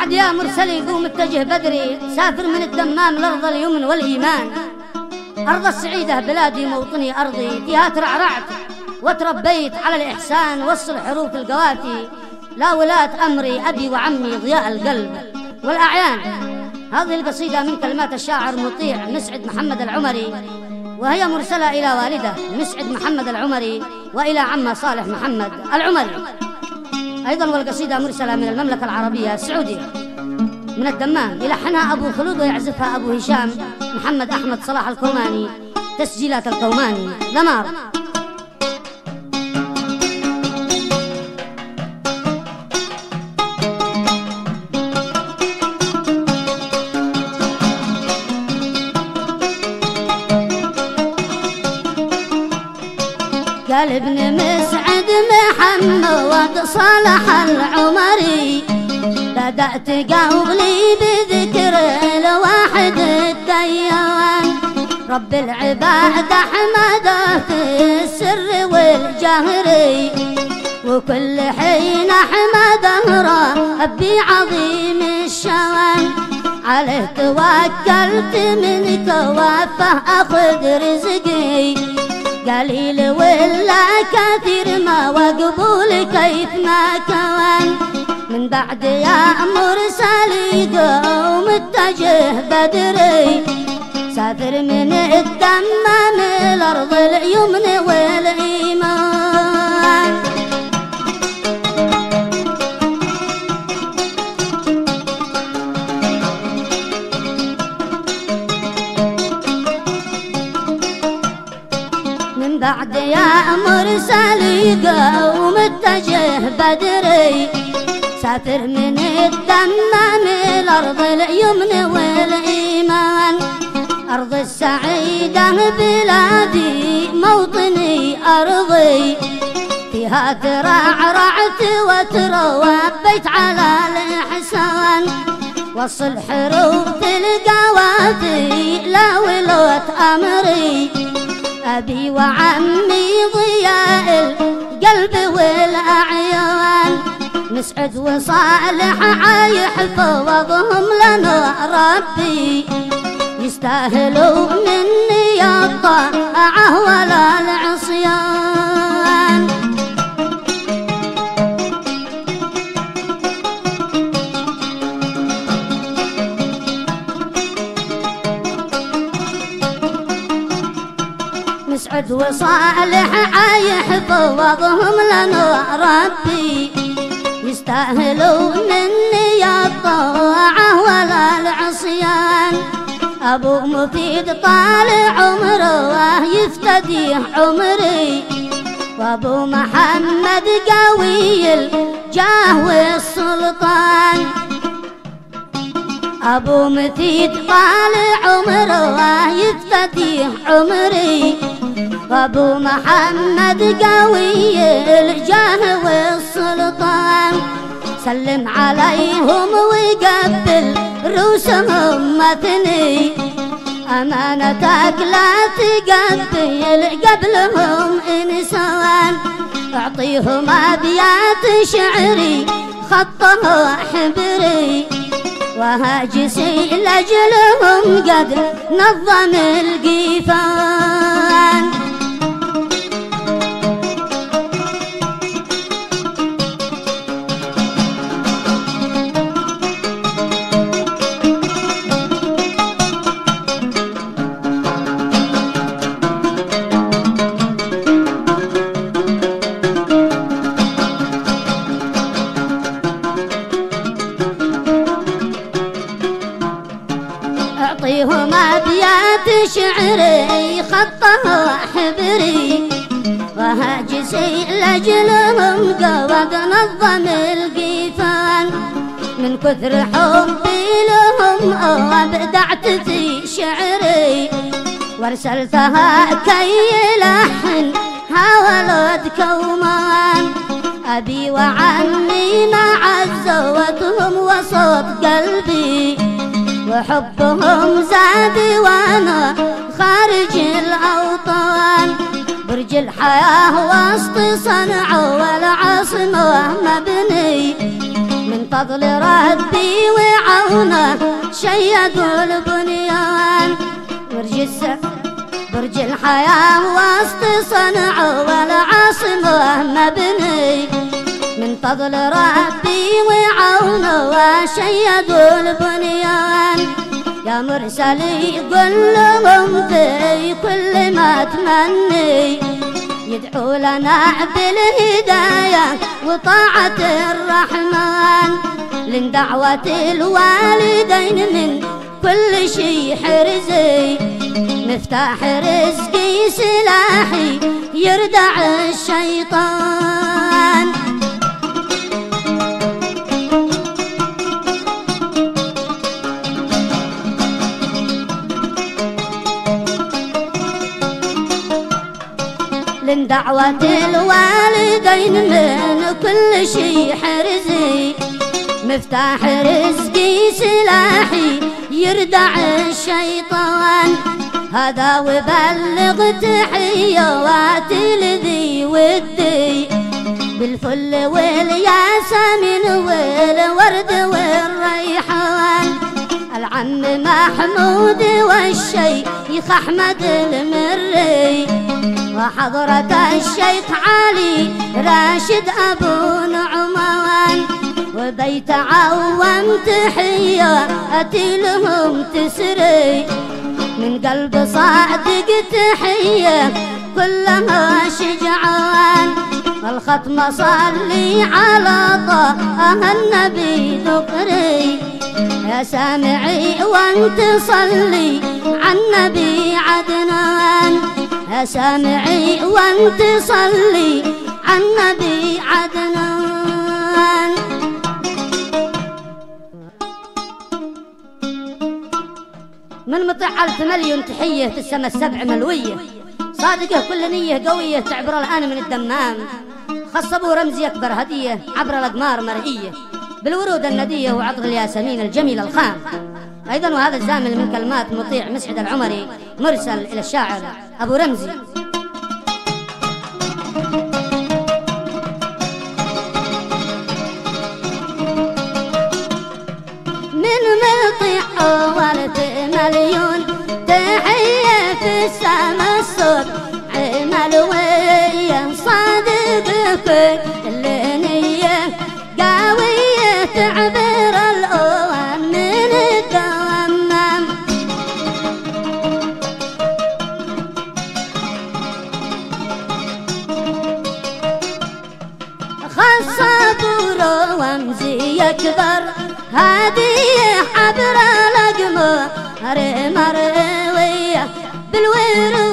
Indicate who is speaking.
Speaker 1: بعد يا مرسلي قوم اتجه بدري، سافر من الدمام لأرض اليمن والإيمان، أرض السعيدة بلادي موطني أرضي، فيها ترعرعت وتربيت على الإحسان وصل حروف القوافي، لا ولاة أمري أبي وعمي ضياء القلب والأعيان. هذه القصيدة من كلمات الشاعر مطيع مسعد محمد العمري، وهي مرسلة إلى والده مسعد محمد العمري وإلى عمه صالح محمد العمري أيضا. والقصيدة مرسلة من المملكة العربية السعودية من الدمام، يلحنها أبو خلود ويعزفها أبو هشام محمد أحمد صلاح الكوماني، تسجيلات الكوماني دمار. قال ابن مسعد محمد صالح العمري، بدأت قولي بذكر الواحد الديان، رب العباد أحمده في السر والجهر، وكل حين أحمده ربي عظيم الشوان، عليه توكلت منك وفه أخذ رزقي، قليل ولا كثير ما وقبول كيف ما كوان، من بعد يا مرسلي قوم اتجه بدري، سافر من الدمام الأرض اليمن والإيمان. من بعد يا مرسلي قوم اتجه بدري، سافر من الدمام الأرض اليمن والإيمان، أرض السعيدة بلادي موطني أرضي، فيها ترعرعت وتروبيت على الإحسان، وصل حروف القوافي لا ولوة أمري، أبي وعمي ضياء القلب والأعيان، مسعد وصالح عيحفظهم لنا ربي، يستاهلوا مني الطاعة ولا العصيان. مسعد وصالح عيحفظهم لنا ربي، يستاهلوا مني الطاعة ولا العصيان، أبو مفيد طال عمره يفتديه عمري، وأبو محمد قوي الجاه والسلطان، أبو مفيد طال عمره يفتديه عمري، وأبو محمد قوي الجاه والسلطان، سلم عليهم وقبل رؤوسهم مثني، أمانتك لا تقبل قبلهم إنسان، أعطيهم أبيات شعري خطها حبري، وهاجسي لأجلهم قد نظم القيفان. أعطيهم أبيات شعري خطها حبري، وهاجسي لأجلهم قد نظم القيفان، من كثر حبي لهم أبدعت في شعري، وارسلتها كي يلحن ولد كومان، أبي وعمي مع عزوتهم وصوت قلبي، وحبهم زاد وانا خارج الأوطان، برج الحياة وسط صنعاء والعاصمة مبني، من فضل ربي وعونه شيدوا البنيان. برج الحياة وسط صنعاء والعاصمة مبني من فضل ربي وعونه وشيدوا البنيان. يا مرسلي قل لهم في كل ما تمني يدعو لنا بالهداية وطاعة الرحمن. لن دعوة الوالدين من كل شي حرزي مفتاح رزقي سلاحي يردع الشيطان. لن دعوة الوالدين من كل شي حرزي مفتاح رزقي سلاحي يردع الشيطان. هذا وبلغ تحيات لذي ودي بالفل والياسمين والورد والريحان. العم محمود والشيخ أحمد المري وحضرة الشيخ علي راشد أبو نعمان. وبيت عوام تحياتي لهم تسري من قلب صادق تحية كلها شجعان. والختم صلي على طه النبي ذكري يا سامعي وانت صلي عن نبي عدنان. يا سامعي وانت صلي عن نبي عدنان. من مطيع 1000 مليون تحية تسمى السبع ملوية صادقة كل نية قوية تعبر الآن من الدمام. خص أبو رمزي أكبر هدية عبر الأقمار مرئية بالورود الندية وعطر الياسمين الجميل الخام. أيضا وهذا الزامل من كلمات مطيع مسعد العمري مرسل إلى الشاعر أبو رمزي. من مطيع أول مليون تحية في السما الصوت ملوية صادق كل نية قوية تعبر الأوام من الدوام. خص أبو رمزي يكبر هدية عبر الأقمار مروية بالورود